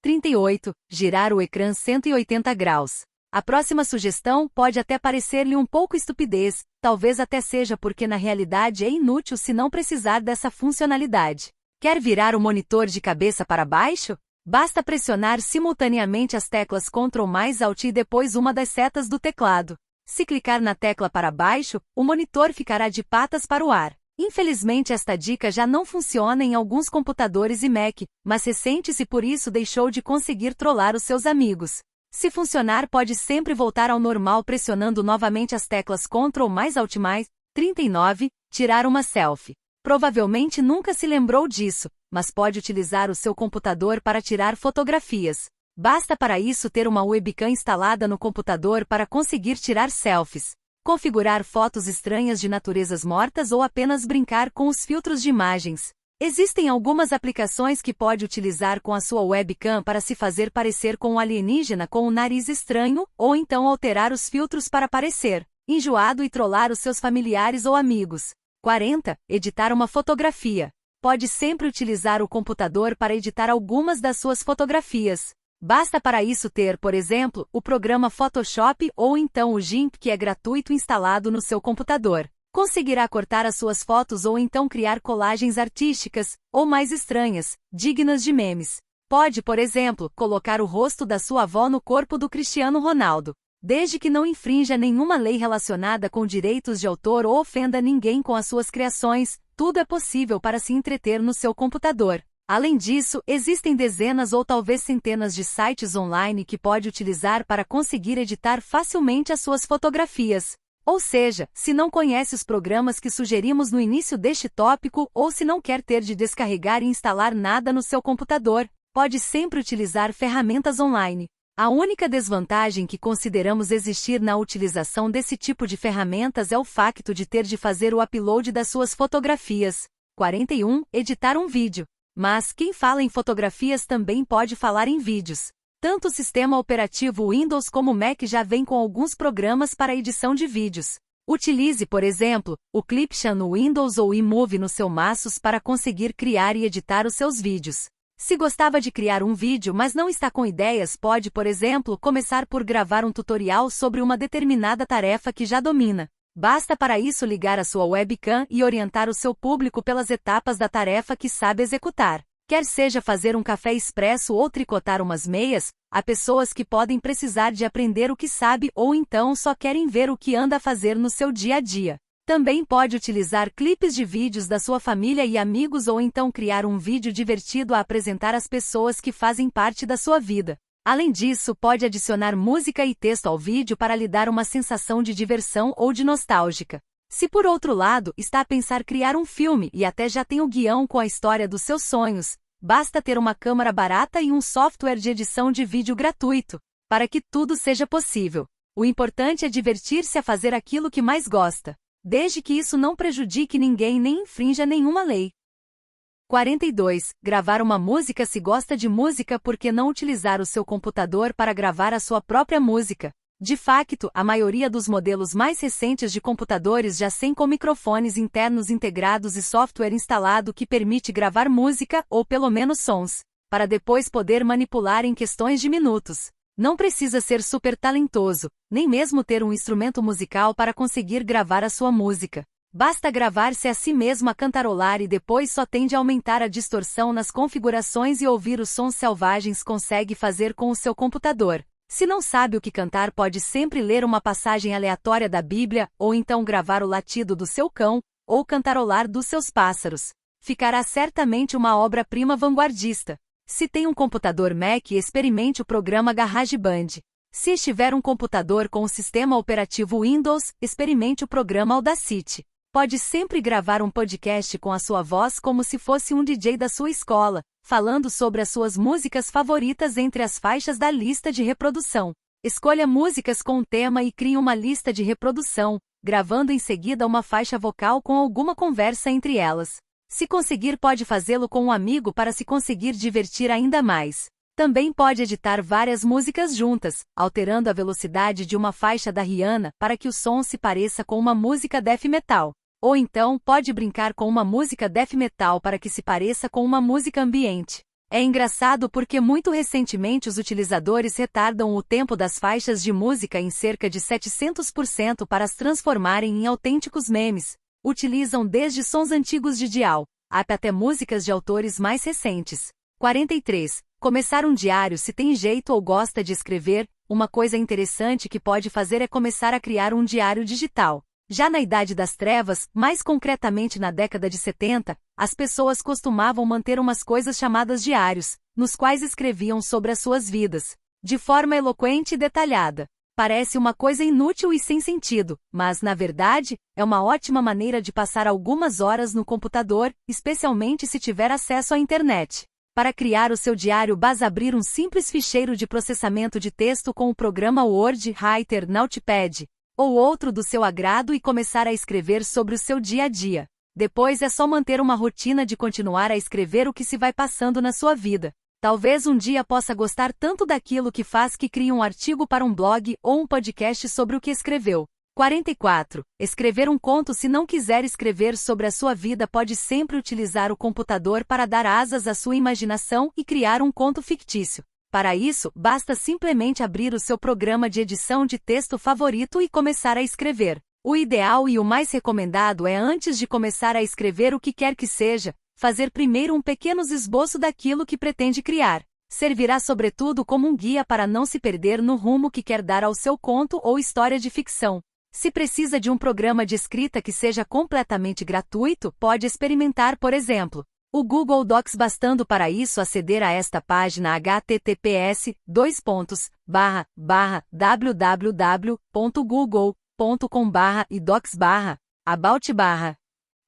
38. Girar o ecrã 180 graus. A próxima sugestão pode até parecer-lhe um pouco estupidez, talvez até seja porque na realidade é inútil se não precisar dessa funcionalidade. Quer virar o monitor de cabeça para baixo? Basta pressionar simultaneamente as teclas Ctrl mais Alt e depois uma das setas do teclado. Se clicar na tecla para baixo, o monitor ficará de patas para o ar. Infelizmente esta dica já não funciona em alguns computadores e Mac, mas ressente-se por isso deixou de conseguir trollar os seus amigos. Se funcionar pode sempre voltar ao normal pressionando novamente as teclas Ctrl mais Alt mais. 39. Tirar uma selfie. Provavelmente nunca se lembrou disso, mas pode utilizar o seu computador para tirar fotografias. Basta para isso ter uma webcam instalada no computador para conseguir tirar selfies. Configurar fotos estranhas de naturezas mortas ou apenas brincar com os filtros de imagens. Existem algumas aplicações que pode utilizar com a sua webcam para se fazer parecer com um alienígena com um nariz estranho, ou então alterar os filtros para parecer enjoado e trollar os seus familiares ou amigos. 40. Editar uma fotografia. Pode sempre utilizar o computador para editar algumas das suas fotografias. Basta para isso ter, por exemplo, o programa Photoshop ou então o GIMP que é gratuito instalado no seu computador. Conseguirá cortar as suas fotos ou então criar colagens artísticas, ou mais estranhas, dignas de memes. Pode, por exemplo, colocar o rosto da sua avó no corpo do Cristiano Ronaldo. Desde que não infrinja nenhuma lei relacionada com direitos de autor ou ofenda ninguém com as suas criações, tudo é possível para se entreter no seu computador. Além disso, existem dezenas ou talvez centenas de sites online que pode utilizar para conseguir editar facilmente as suas fotografias. Ou seja, se não conhece os programas que sugerimos no início deste tópico ou se não quer ter de descarregar e instalar nada no seu computador, pode sempre utilizar ferramentas online. A única desvantagem que consideramos existir na utilização desse tipo de ferramentas é o facto de ter de fazer o upload das suas fotografias. 41. Editar um vídeo. Mas quem fala em fotografias também pode falar em vídeos. Tanto o sistema operativo Windows como o Mac já vem com alguns programas para edição de vídeos. Utilize, por exemplo, o Clipshan no Windows ou o eMovie no seu Macos para conseguir criar e editar os seus vídeos. Se gostava de criar um vídeo mas não está com ideias, pode, por exemplo, começar por gravar um tutorial sobre uma determinada tarefa que já domina. Basta para isso ligar a sua webcam e orientar o seu público pelas etapas da tarefa que sabe executar. Quer seja fazer um café expresso ou tricotar umas meias, há pessoas que podem precisar de aprender o que sabe ou então só querem ver o que anda a fazer no seu dia a dia. Também pode utilizar clipes de vídeos da sua família e amigos ou então criar um vídeo divertido a apresentar às pessoas que fazem parte da sua vida. Além disso, pode adicionar música e texto ao vídeo para lhe dar uma sensação de diversão ou de nostálgica. Se por outro lado, está a pensar criar um filme e até já tem o guião com a história dos seus sonhos, basta ter uma câmera barata e um software de edição de vídeo gratuito, para que tudo seja possível. O importante é divertir-se a fazer aquilo que mais gosta, desde que isso não prejudique ninguém nem infrinja nenhuma lei. 42. Gravar uma música. Se gosta de música, por que não utilizar o seu computador para gravar a sua própria música? De facto, a maioria dos modelos mais recentes de computadores já vem com microfones internos integrados e software instalado que permite gravar música, ou pelo menos sons, para depois poder manipular em questões de minutos. Não precisa ser super talentoso, nem mesmo ter um instrumento musical para conseguir gravar a sua música. Basta gravar-se a si mesmo a cantarolar e depois só tende a aumentar a distorção nas configurações e ouvir os sons selvagens. Consegue fazer com o seu computador. Se não sabe o que cantar, pode sempre ler uma passagem aleatória da Bíblia, ou então gravar o latido do seu cão, ou cantarolar dos seus pássaros. Ficará certamente uma obra-prima vanguardista. Se tem um computador Mac, experimente o programa GarageBand. Se estiver um computador com o sistema operativo Windows, experimente o programa Audacity. Pode sempre gravar um podcast com a sua voz como se fosse um DJ da sua escola, falando sobre as suas músicas favoritas entre as faixas da lista de reprodução. Escolha músicas com um tema e crie uma lista de reprodução, gravando em seguida uma faixa vocal com alguma conversa entre elas. Se conseguir, pode fazê-lo com um amigo para se conseguir divertir ainda mais. Também pode editar várias músicas juntas, alterando a velocidade de uma faixa da Rihanna para que o som se pareça com uma música death metal. Ou então, pode brincar com uma música death metal para que se pareça com uma música ambiente. É engraçado porque muito recentemente os utilizadores retardam o tempo das faixas de música em cerca de 700% para as transformarem em autênticos memes. Utilizam desde sons antigos de Dial, até músicas de autores mais recentes. 43. Começar um diário. Se tem jeito ou gosta de escrever, uma coisa interessante que pode fazer é começar a criar um diário digital. Já na Idade das Trevas, mais concretamente na década de 70, as pessoas costumavam manter umas coisas chamadas diários, nos quais escreviam sobre as suas vidas, de forma eloquente e detalhada. Parece uma coisa inútil e sem sentido, mas, na verdade, é uma ótima maneira de passar algumas horas no computador, especialmente se tiver acesso à internet. Para criar o seu diário, basta abrir um simples ficheiro de processamento de texto com o programa Word, Writer, Notepad, ou outro do seu agrado e começar a escrever sobre o seu dia a dia. Depois é só manter uma rotina de continuar a escrever o que se vai passando na sua vida. Talvez um dia possa gostar tanto daquilo que faz que crie um artigo para um blog ou um podcast sobre o que escreveu. 44. Escrever um conto. Se não quiser escrever sobre a sua vida, pode sempre utilizar o computador para dar asas à sua imaginação e criar um conto fictício. Para isso, basta simplesmente abrir o seu programa de edição de texto favorito e começar a escrever. O ideal e o mais recomendado é, antes de começar a escrever o que quer que seja, fazer primeiro um pequeno esboço daquilo que pretende criar. Servirá sobretudo como um guia para não se perder no rumo que quer dar ao seu conto ou história de ficção. Se precisa de um programa de escrita que seja completamente gratuito, pode experimentar, por exemplo, o Google Docs. Bastando para isso aceder a esta página https://www.google.com/e-docs/about/.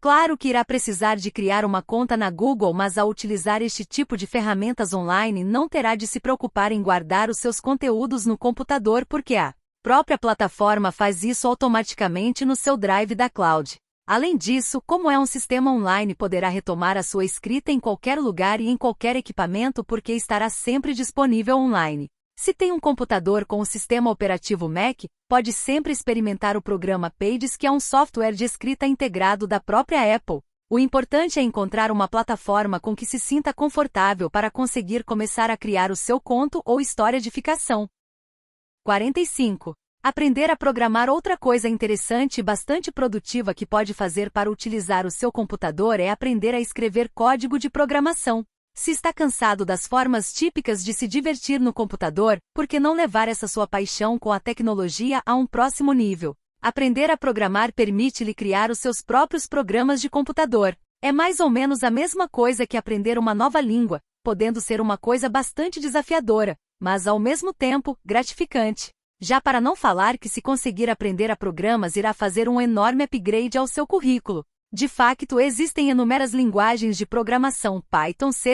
Claro que irá precisar de criar uma conta na Google, mas ao utilizar este tipo de ferramentas online não terá de se preocupar em guardar os seus conteúdos no computador, porque a própria plataforma faz isso automaticamente no seu Drive da cloud. Além disso, como é um sistema online, poderá retomar a sua escrita em qualquer lugar e em qualquer equipamento, porque estará sempre disponível online. Se tem um computador com o sistema operativo Mac, pode sempre experimentar o programa Pages, que é um software de escrita integrado da própria Apple. O importante é encontrar uma plataforma com que se sinta confortável para conseguir começar a criar o seu conto ou história de ficção. 45. Aprender a programar. Outra coisa interessante e bastante produtiva que pode fazer para utilizar o seu computador é aprender a escrever código de programação. Se está cansado das formas típicas de se divertir no computador, por que não levar essa sua paixão com a tecnologia a um próximo nível? Aprender a programar permite-lhe criar os seus próprios programas de computador. É mais ou menos a mesma coisa que aprender uma nova língua, podendo ser uma coisa bastante desafiadora, mas ao mesmo tempo, gratificante. Já para não falar que se conseguir aprender a programas irá fazer um enorme upgrade ao seu currículo. De facto, existem inúmeras linguagens de programação Python, C++,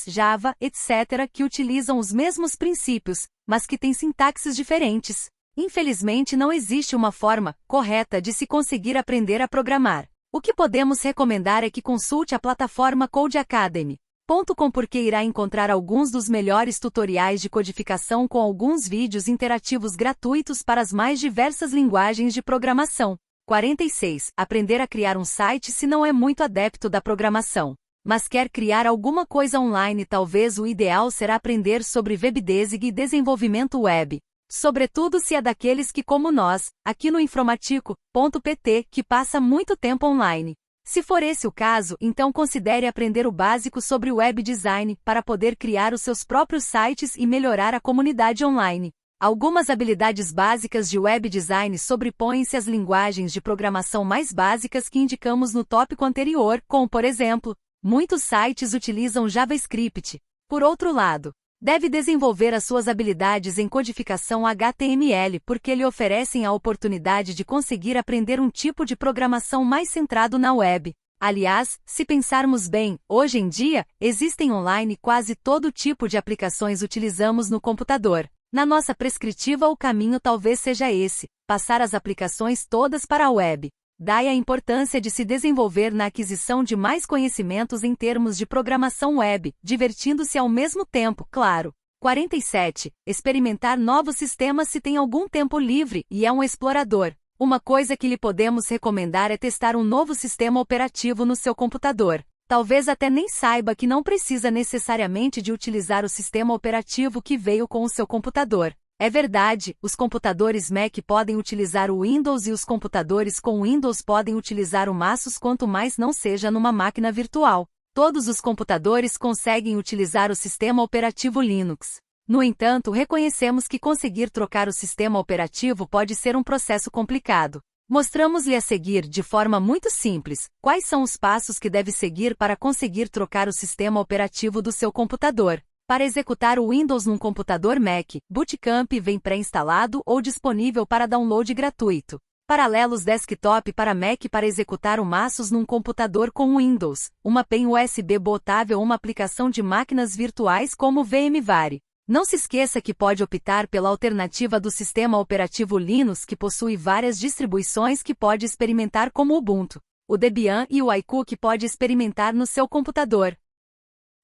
Java, etc., que utilizam os mesmos princípios, mas que têm sintaxes diferentes. Infelizmente, não existe uma forma correta de se conseguir aprender a programar. O que podemos recomendar é que consulte a plataforma Codecademy.com porque irá encontrar alguns dos melhores tutoriais de codificação com alguns vídeos interativos gratuitos para as mais diversas linguagens de programação. 46. Aprender a criar um site se não é muito adepto da programação, mas quer criar alguma coisa online. Talvez o ideal será aprender sobre webdesign e desenvolvimento web. Sobretudo se é daqueles que, como nós, aqui no Informatico.pt, que passa muito tempo online. Se for esse o caso, então considere aprender o básico sobre web design para poder criar os seus próprios sites e melhorar a comunidade online. Algumas habilidades básicas de web design sobrepõem-se às linguagens de programação mais básicas que indicamos no tópico anterior, como por exemplo, muitos sites utilizam JavaScript. Por outro lado, deve desenvolver as suas habilidades em codificação HTML porque lhe oferecem a oportunidade de conseguir aprender um tipo de programação mais centrado na web. Aliás, se pensarmos bem, hoje em dia, existem online quase todo tipo de aplicações utilizamos no computador. Na nossa prescritiva o caminho talvez seja esse, passar as aplicações todas para a web. Daí a importância de se desenvolver na aquisição de mais conhecimentos em termos de programação web, divertindo-se ao mesmo tempo, claro. 47. Experimentar novos sistemas se tem algum tempo livre e é um explorador. Uma coisa que lhe podemos recomendar é testar um novo sistema operativo no seu computador. Talvez até nem saiba que não precisa necessariamente de utilizar o sistema operativo que veio com o seu computador. É verdade, os computadores Mac podem utilizar o Windows e os computadores com Windows podem utilizar o MacOS, quanto mais não seja numa máquina virtual. Todos os computadores conseguem utilizar o sistema operativo Linux. No entanto, reconhecemos que conseguir trocar o sistema operativo pode ser um processo complicado. Mostramos-lhe a seguir, de forma muito simples, quais são os passos que deve seguir para conseguir trocar o sistema operativo do seu computador. Para executar o Windows num computador Mac, Bootcamp vem pré-instalado ou disponível para download gratuito. Paralelos Desktop para Mac para executar o MacOS num computador com Windows, uma pen USB botável ou uma aplicação de máquinas virtuais como VMware. Não se esqueça que pode optar pela alternativa do sistema operativo Linux que possui várias distribuições que pode experimentar como o Ubuntu, o Debian e o Haiku que pode experimentar no seu computador.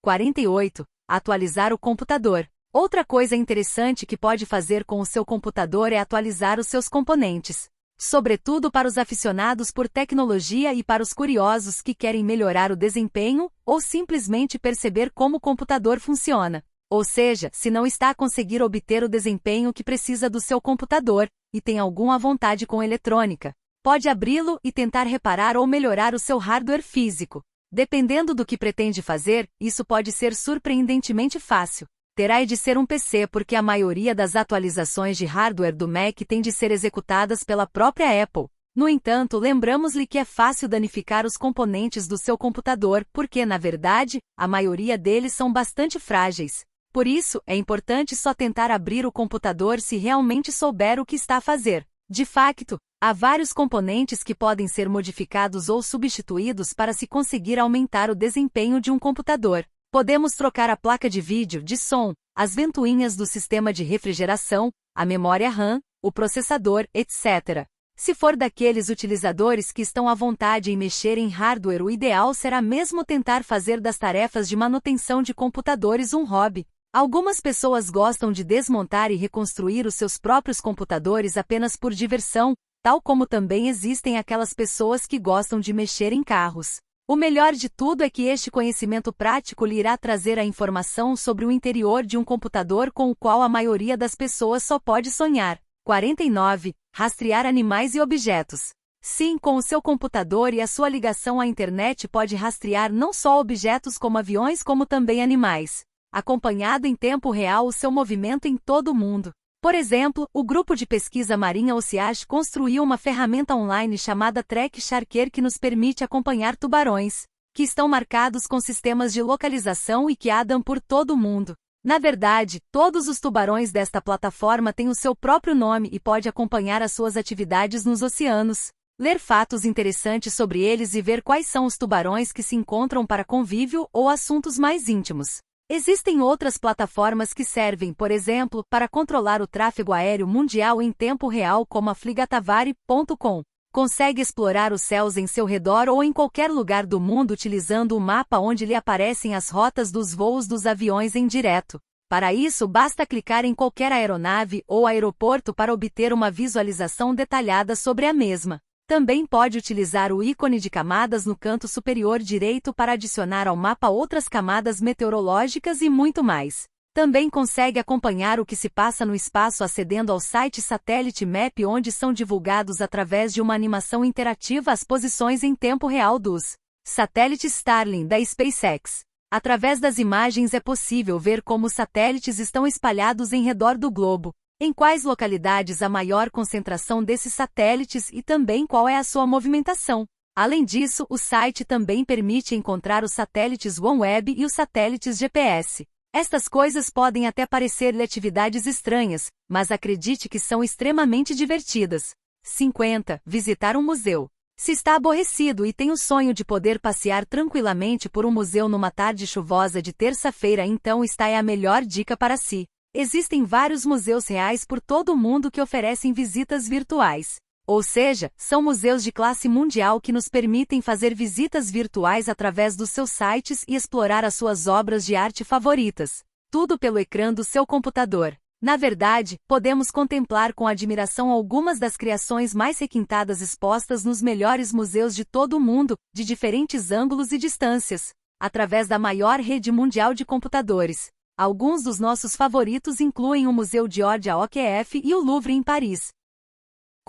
48. Atualizar o computador. Outra coisa interessante que pode fazer com o seu computador é atualizar os seus componentes. Sobretudo para os aficionados por tecnologia e para os curiosos que querem melhorar o desempenho ou simplesmente perceber como o computador funciona. Ou seja, se não está a conseguir obter o desempenho que precisa do seu computador, e tem alguma vontade com eletrônica, pode abri-lo e tentar reparar ou melhorar o seu hardware físico. Dependendo do que pretende fazer, isso pode ser surpreendentemente fácil. Terá de ser um PC porque a maioria das atualizações de hardware do Mac tem de ser executadas pela própria Apple. No entanto, lembramos-lhe que é fácil danificar os componentes do seu computador porque, na verdade, a maioria deles são bastante frágeis. Por isso, é importante só tentar abrir o computador se realmente souber o que está a fazer. De facto, há vários componentes que podem ser modificados ou substituídos para se conseguir aumentar o desempenho de um computador. Podemos trocar a placa de vídeo, de som, as ventoinhas do sistema de refrigeração, a memória RAM, o processador, etc. Se for daqueles utilizadores que estão à vontade em mexer em hardware, o ideal será mesmo tentar fazer das tarefas de manutenção de computadores um hobby. Algumas pessoas gostam de desmontar e reconstruir os seus próprios computadores apenas por diversão, tal como também existem aquelas pessoas que gostam de mexer em carros. O melhor de tudo é que este conhecimento prático lhe irá trazer a informação sobre o interior de um computador com o qual a maioria das pessoas só pode sonhar. 49. Rastrear animais e objetos. Sim, com o seu computador e a sua ligação à internet pode rastrear não só objetos como aviões como também animais, acompanhado em tempo real o seu movimento em todo o mundo. Por exemplo, o grupo de pesquisa Marinha Oceage construiu uma ferramenta online chamada Track Sharker que nos permite acompanhar tubarões, que estão marcados com sistemas de localização e que nadam por todo o mundo. Na verdade, todos os tubarões desta plataforma têm o seu próprio nome e pode acompanhar as suas atividades nos oceanos, ler fatos interessantes sobre eles e ver quais são os tubarões que se encontram para convívio ou assuntos mais íntimos. Existem outras plataformas que servem, por exemplo, para controlar o tráfego aéreo mundial em tempo real, como a Fligatavari.com. Consegue explorar os céus em seu redor ou em qualquer lugar do mundo utilizando o mapa onde lhe aparecem as rotas dos voos dos aviões em direto. Para isso, basta clicar em qualquer aeronave ou aeroporto para obter uma visualização detalhada sobre a mesma. Também pode utilizar o ícone de camadas no canto superior direito para adicionar ao mapa outras camadas meteorológicas e muito mais. Também consegue acompanhar o que se passa no espaço acedendo ao site Satellite Map, onde são divulgados através de uma animação interativa as posições em tempo real dos satélites Starlink da SpaceX. Através das imagens é possível ver como os satélites estão espalhados em redor do globo, em quais localidades há maior concentração desses satélites e também qual é a sua movimentação. Além disso, o site também permite encontrar os satélites OneWeb e os satélites GPS. Estas coisas podem até parecer-lhe atividades estranhas, mas acredite que são extremamente divertidas. 50. Visitar um museu. Se está aborrecido e tem o sonho de poder passear tranquilamente por um museu numa tarde chuvosa de terça-feira, então esta é a melhor dica para si. Existem vários museus reais por todo o mundo que oferecem visitas virtuais. Ou seja, são museus de classe mundial que nos permitem fazer visitas virtuais através dos seus sites e explorar as suas obras de arte favoritas. Tudo pelo ecrã do seu computador. Na verdade, podemos contemplar com admiração algumas das criações mais requintadas expostas nos melhores museus de todo o mundo, de diferentes ângulos e distâncias, através da maior rede mundial de computadores. Alguns dos nossos favoritos incluem o Museu Georgia OQF e o Louvre em Paris.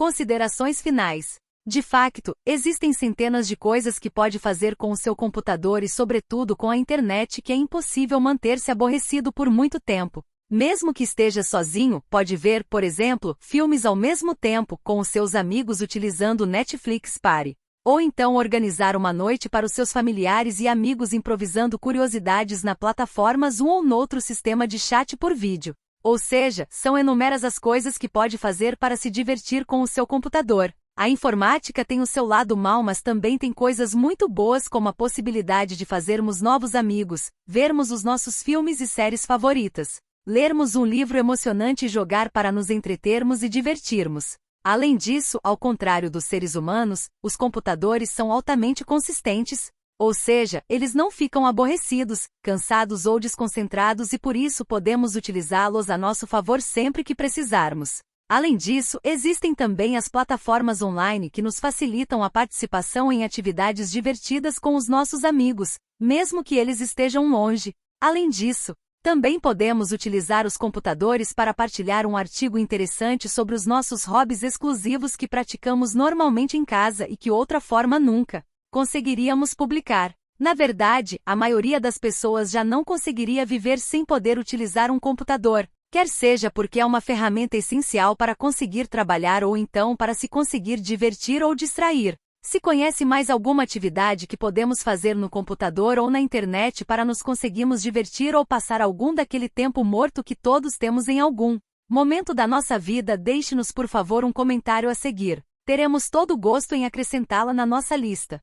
Considerações finais. De facto, existem centenas de coisas que pode fazer com o seu computador e sobretudo com a internet que é impossível manter-se aborrecido por muito tempo. Mesmo que esteja sozinho, pode ver, por exemplo, filmes ao mesmo tempo com os seus amigos utilizando o Netflix Party. Ou então organizar uma noite para os seus familiares e amigos improvisando curiosidades na plataforma Zoom ou noutro sistema de chat por vídeo. Ou seja, são inúmeras as coisas que pode fazer para se divertir com o seu computador. A informática tem o seu lado mau, mas também tem coisas muito boas, como a possibilidade de fazermos novos amigos, vermos os nossos filmes e séries favoritas, lermos um livro emocionante e jogar para nos entretermos e divertirmos. Além disso, ao contrário dos seres humanos, os computadores são altamente consistentes, ou seja, eles não ficam aborrecidos, cansados ou desconcentrados e por isso podemos utilizá-los a nosso favor sempre que precisarmos. Além disso, existem também as plataformas online que nos facilitam a participação em atividades divertidas com os nossos amigos, mesmo que eles estejam longe. Além disso, também podemos utilizar os computadores para partilhar um artigo interessante sobre os nossos hobbies exclusivos que praticamos normalmente em casa e que outra forma nunca conseguiríamos publicar. Na verdade, a maioria das pessoas já não conseguiria viver sem poder utilizar um computador, quer seja porque é uma ferramenta essencial para conseguir trabalhar ou então para se conseguir divertir ou distrair. Se conhece mais alguma atividade que podemos fazer no computador ou na internet para nos conseguirmos divertir ou passar algum daquele tempo morto que todos temos em algum momento da nossa vida, deixe-nos por favor um comentário a seguir. Teremos todo o gosto em acrescentá-la na nossa lista.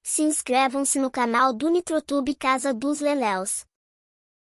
Se inscrevam-se no canal do Nitrotube Casa dos Leléus.